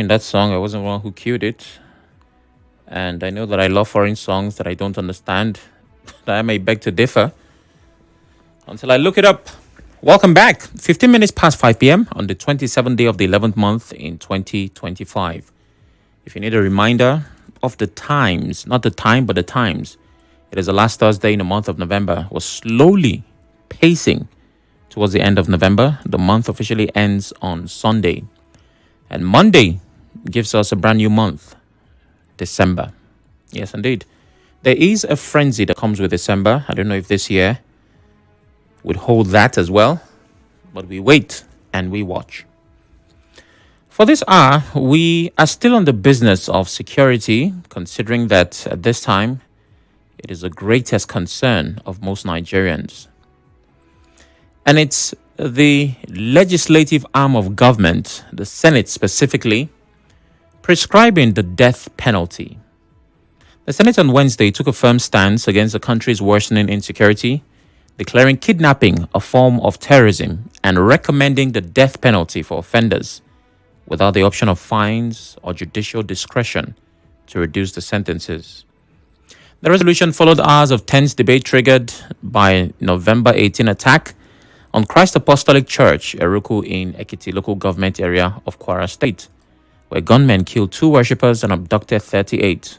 mind that song. I wasn't the one who cued it. And I know that I love foreign songs that I don't understand, that I may beg to differ until I look it up. Welcome back. 15 minutes past 5 p.m. on the 27th day of the 11th month in 2025. If you need a reminder of the times, not the time, but the times, it is the last Thursday in the month of November. We're slowly pacing towards the end of November. The month officially ends on Sunday. And Monday gives us a brand new month, December. Yes, indeed. There is a frenzy that comes with December. I don't know if this year would hold that as well, but we wait and we watch. For this hour, we are still on the business of security, considering that at this time, it is the greatest concern of most Nigerians. And it's the legislative arm of government, the Senate specifically, prescribing the death penalty. The Senate on Wednesday took a firm stance against the country's worsening insecurity, declaring kidnapping a form of terrorism and recommending the death penalty for offenders without the option of fines or judicial discretion to reduce the sentences. The resolution followed hours of tense debate triggered by November 18 attack on Christ Apostolic Church, Eruku in Ekiti local government area of Kwara State, where gunmen killed 2 worshippers and abducted 38.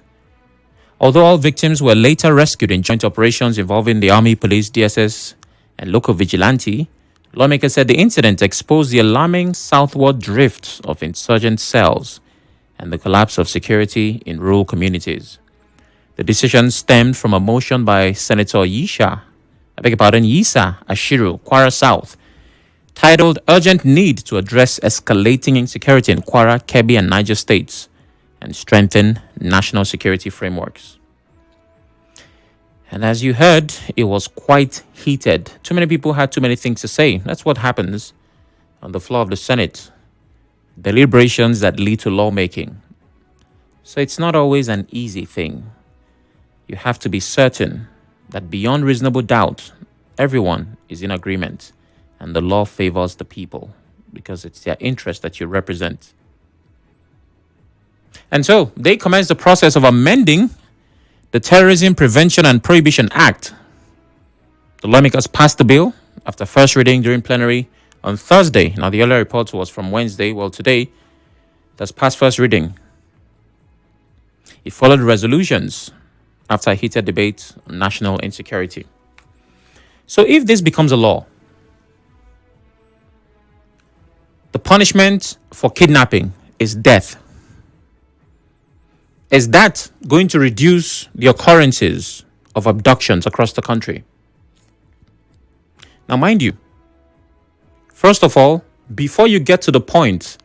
Although all victims were later rescued in joint operations involving the Army, Police, DSS, and local vigilante, lawmakers said the incident exposed the alarming southward drift of insurgent cells and the collapse of security in rural communities. The decision stemmed from a motion by Senator Yisa Ashiru, Kwara South, titled Urgent Need to Address Escalating Insecurity in Kwara, Kebbi, and Niger States and Strengthen National Security Frameworks. And as you heard, it was quite heated. Too many people had too many things to say. That's what happens on the floor of the Senate. Deliberations that lead to lawmaking. So it's not always an easy thing. You have to be certain that beyond reasonable doubt, everyone is in agreement and the law favors the people because it's their interest that you represent. And so they commenced the process of amending the Terrorism Prevention and Prohibition Act. The lawmakers passed the bill after first reading during plenary on Thursday. Now, the earlier report was from Wednesday. Well, today, that's past first reading. It followed resolutions after a heated debate on national insecurity. So if this becomes a law, the punishment for kidnapping is death. Is that going to reduce the occurrences of abductions across the country? Now, mind you, first of all, before you get to the point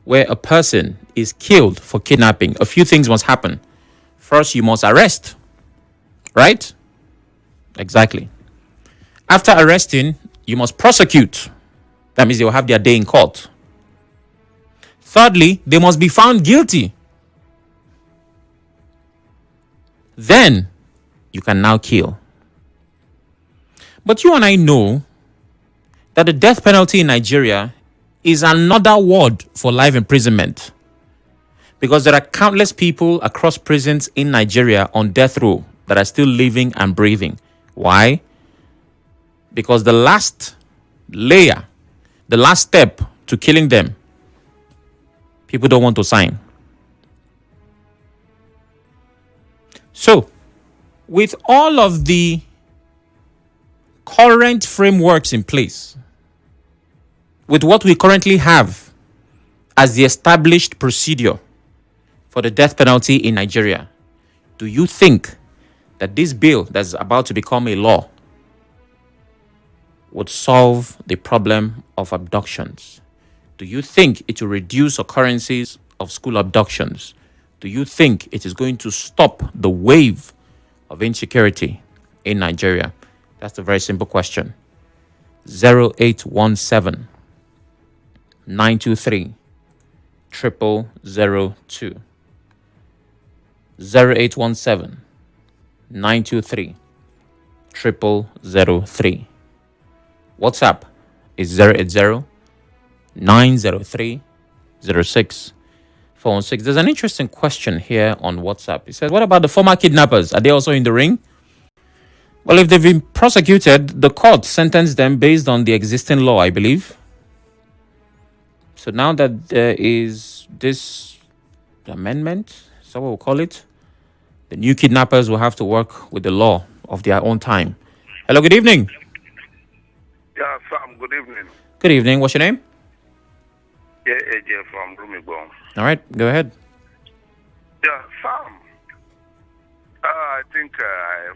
where a person is killed for kidnapping, a few things must happen. First, you must arrest, right? Exactly. After arresting, you must prosecute. That means they will have their day in court. Thirdly, they must be found guilty. Then you can now kill. But you and I know that the death penalty in Nigeria is another word for life imprisonment. Because there are countless people across prisons in Nigeria on death row that are still living and breathing. Why? Because the last layer, the last step to killing them, people don't want to sign. So, with all of the current frameworks in place, with what we currently have as the established procedure for the death penalty in Nigeria, do you think that this bill that's about to become a law would solve the problem of abductions? Do you think it will reduce occurrences of school abductions? Do you think it is going to stop the wave of insecurity in Nigeria? That's a very simple question. 0817 923 0002. 0817 923 0003. WhatsApp is 080 903 06 416. There's an interesting question here on WhatsApp. It says, what about the former kidnappers? Are they also in the ring? Well, if they've been prosecuted, the court sentenced them based on the existing law, I believe. So now that there is this amendment, is that what we'll call it? The new kidnappers will have to work with the law of their own time. Hello, good evening. Yeah, Sam, good evening. Good evening. What's your name? Yeah, AJ from Rumigbo. All right, go ahead. Yeah, Sam, I think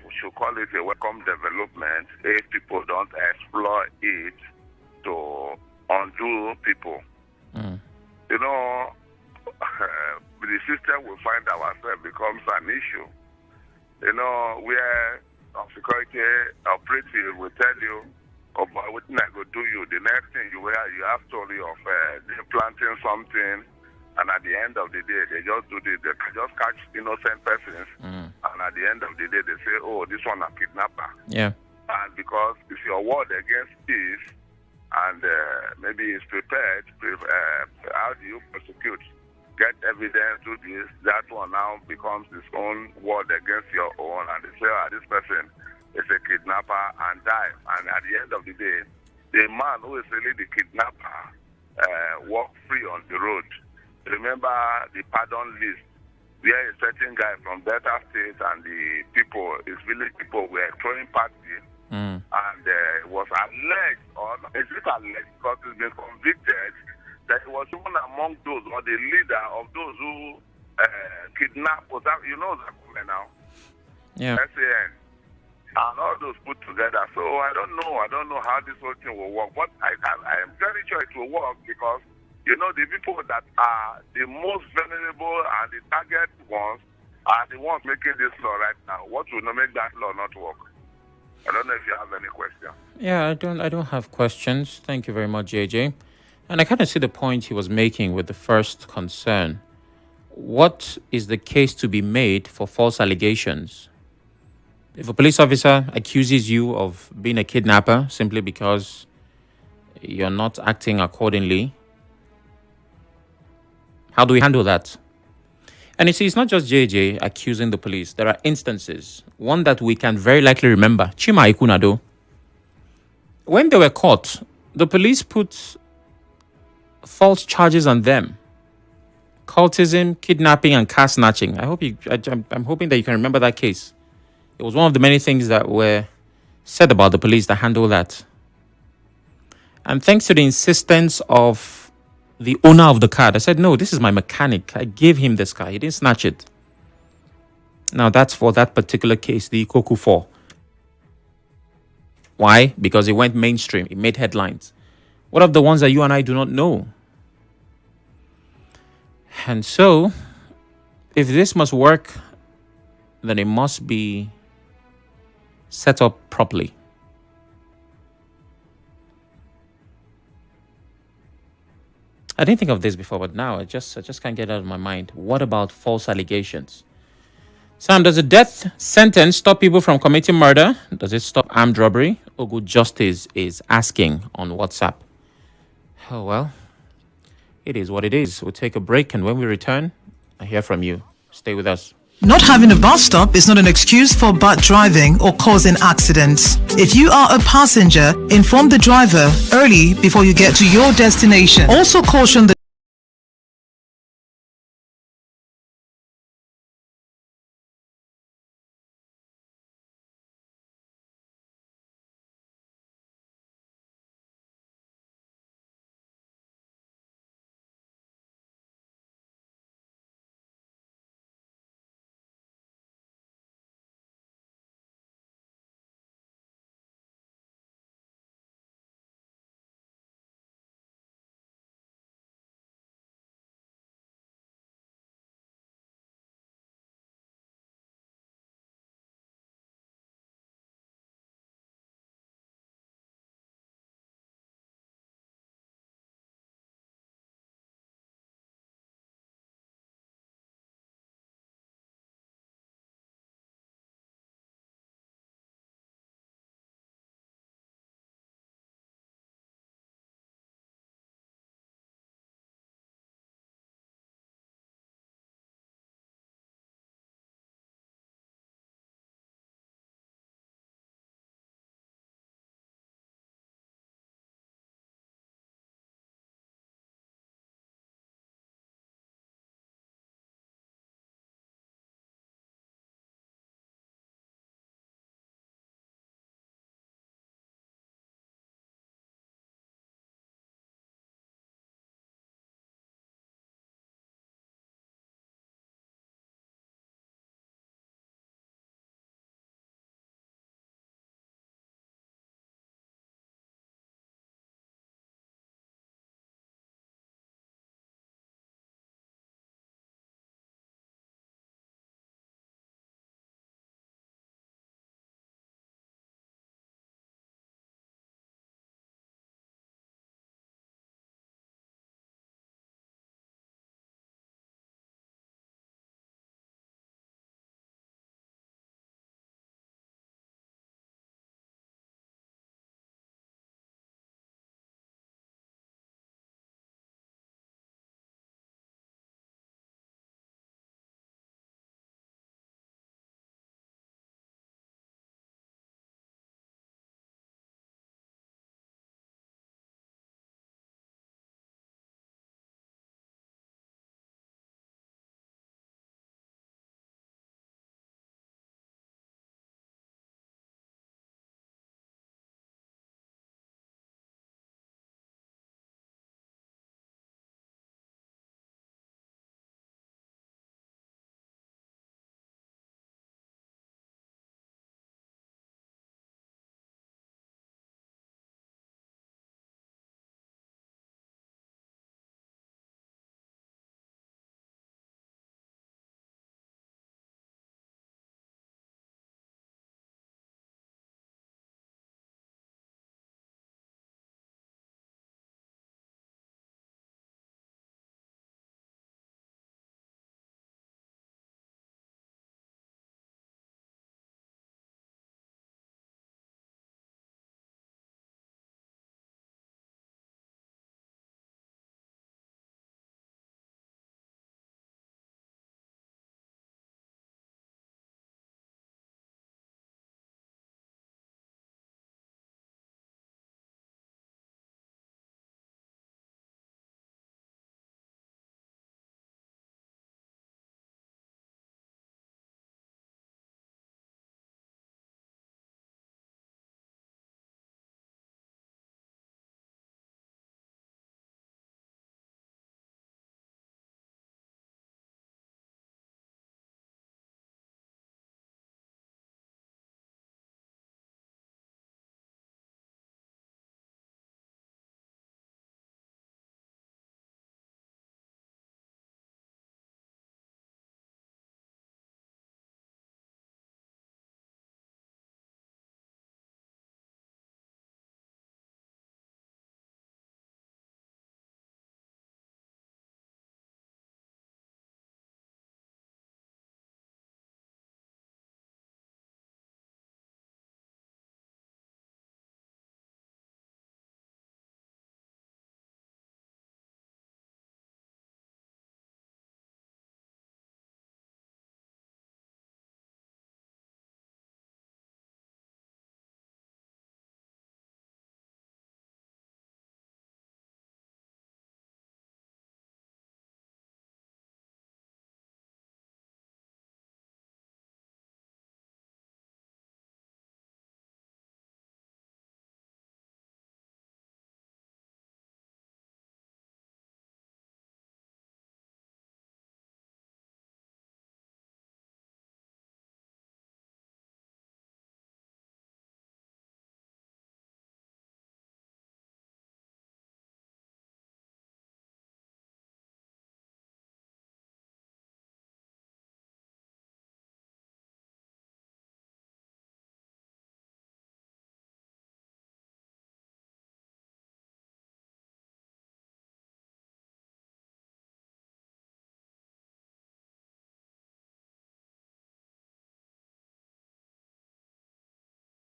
we should call it a welcome development if people don't exploit it to undo people. You know, the system we find ourselves becomes an issue. You know, where security operative will tell you, oh, but what I go do you? The next thing you have story of they planting something, and at the end of the day, they just just catch innocent persons, and at the end of the day, they say, oh, this one a kidnapper. Yeah. And because if your word against peace, and maybe it's prepared, how do you prosecute? Get evidence, do this, that one now becomes his own word against your own, and they say, this person is a kidnapper and die. And at the end of the day, the man who is really the kidnapper walk free on the road. Remember the pardon list, where a certain guy from Delta State and the people, his village people, were throwing parties, and it was alleged, or is it alleged, because he's been convicted, that he was even among those, or the leader of those who kidnapped, you know that now? Yeah. SAN. And all those put together. So I don't know how this whole thing will work. But I am very sure it will work because, you know, the people that are the most vulnerable and the target ones are the ones making this law right now. What will not make that law not work? I don't know if you have any question. Yeah, I don't have questions. Thank you very much, JJ. And I kind of see the point he was making with the first concern. What is the case to be made for false allegations? If a police officer accuses you of being a kidnapper simply because you're not acting accordingly, how do we handle that? And you see, it's not just JJ accusing the police. There are instances. One that we can very likely remember, Chima Ikunado. When they were caught, the police put false charges on them. Cultism, kidnapping, and car snatching. I'm hoping that you can remember that case. It was one of the many things that were said about the police that handle that. And thanks to the insistence of the owner of the car, I said, no, this is my mechanic. I gave him this car. He didn't snatch it. Now, that's for that particular case, the Ikoku 4. Why? Because it went mainstream. It made headlines. What of the ones that you and I do not know? And so, if this must work, then it must be set up properly. I didn't think of this before, but now I just can't get it out of my mind. What about false allegations? Sam, does a death sentence stop people from committing murder? Does it stop armed robbery? Ogu Justice is asking on WhatsApp. Oh, well, it is what it is. We'll take a break, and when we return, I hear from you. Stay with us. Not having a bus stop is not an excuse for bad driving or causing accidents. If you are a passenger, inform the driver early before you get to your destination. Also caution the